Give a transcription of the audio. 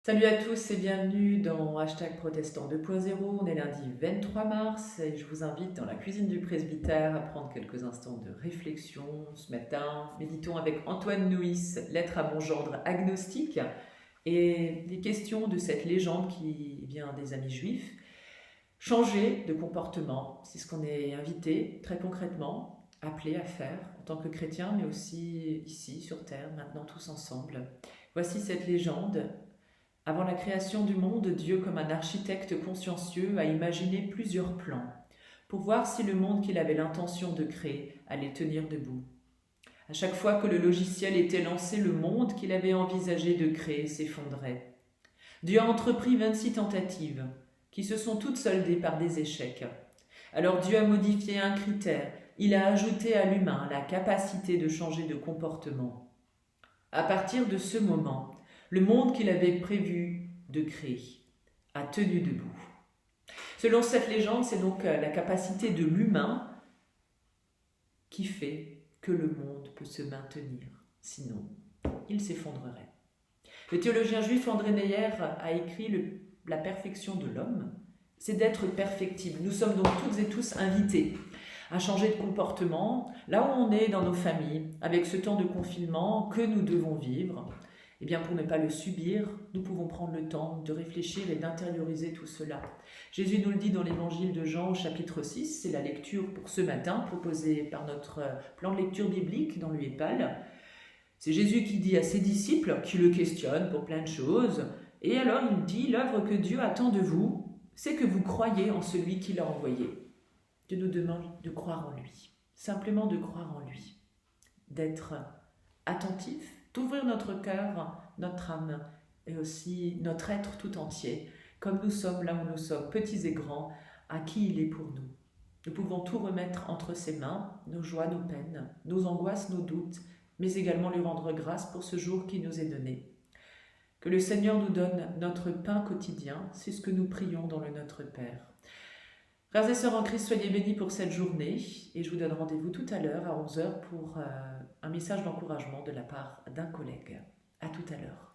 Salut à tous et bienvenue dans Hashtag Protestant 2.0. On est lundi 23 mars et je vous invite dans la cuisine du presbytère à prendre quelques instants de réflexion. Ce matin, méditons avec Antoine Nuis, Lettre à mon gendre agnostique, et des questions de cette légende qui vient des amis juifs. Changer de comportement, c'est ce qu'on est invité très concrètement, appelé à faire en tant que chrétien, mais aussi ici sur terre, maintenant tous ensemble. Voici cette légende. Avant la création du monde, Dieu, comme un architecte consciencieux, a imaginé plusieurs plans pour voir si le monde qu'il avait l'intention de créer allait tenir debout. À chaque fois que le logiciel était lancé, le monde qu'il avait envisagé de créer s'effondrait. Dieu a entrepris 26 tentatives, qui se sont toutes soldées par des échecs. Alors Dieu a modifié un critère, il a ajouté à l'humain la capacité de changer de comportement. À partir de ce moment, le monde qu'il avait prévu de créer a tenu debout. Selon cette légende, c'est donc la capacité de l'humain qui fait que le monde peut se maintenir. Sinon, il s'effondrerait. Le théologien juif André Neyer a écrit La perfection de l'homme, c'est d'être perfectible. Nous sommes donc toutes et tous invités à changer de comportement, là où on est dans nos familles, avec ce temps de confinement que nous devons vivre. Eh bien, pour ne pas le subir, nous pouvons prendre le temps de réfléchir et d'intérioriser tout cela. Jésus nous le dit dans l'évangile de Jean au chapitre 6, c'est la lecture pour ce matin proposée par notre plan de lecture biblique dans l'UEPAL. C'est Jésus qui dit à ses disciples, qui le questionnent pour plein de choses, et alors il dit, l'œuvre que Dieu attend de vous, c'est que vous croyez en celui qui l'a envoyé. Dieu nous demande de croire en lui, simplement de croire en lui, d'être attentif, d'ouvrir notre cœur, notre âme et aussi notre être tout entier, comme nous sommes là où nous sommes, petits et grands, à qui il est pour nous. Nous pouvons tout remettre entre ses mains, nos joies, nos peines, nos angoisses, nos doutes, mais également lui rendre grâce pour ce jour qui nous est donné. Que le Seigneur nous donne notre pain quotidien, c'est ce que nous prions dans le Notre Père. Frères et sœurs en Christ, soyez bénis pour cette journée et je vous donne rendez-vous tout à l'heure à 11h pour un message d'encouragement de la part d'un collègue. À tout à l'heure.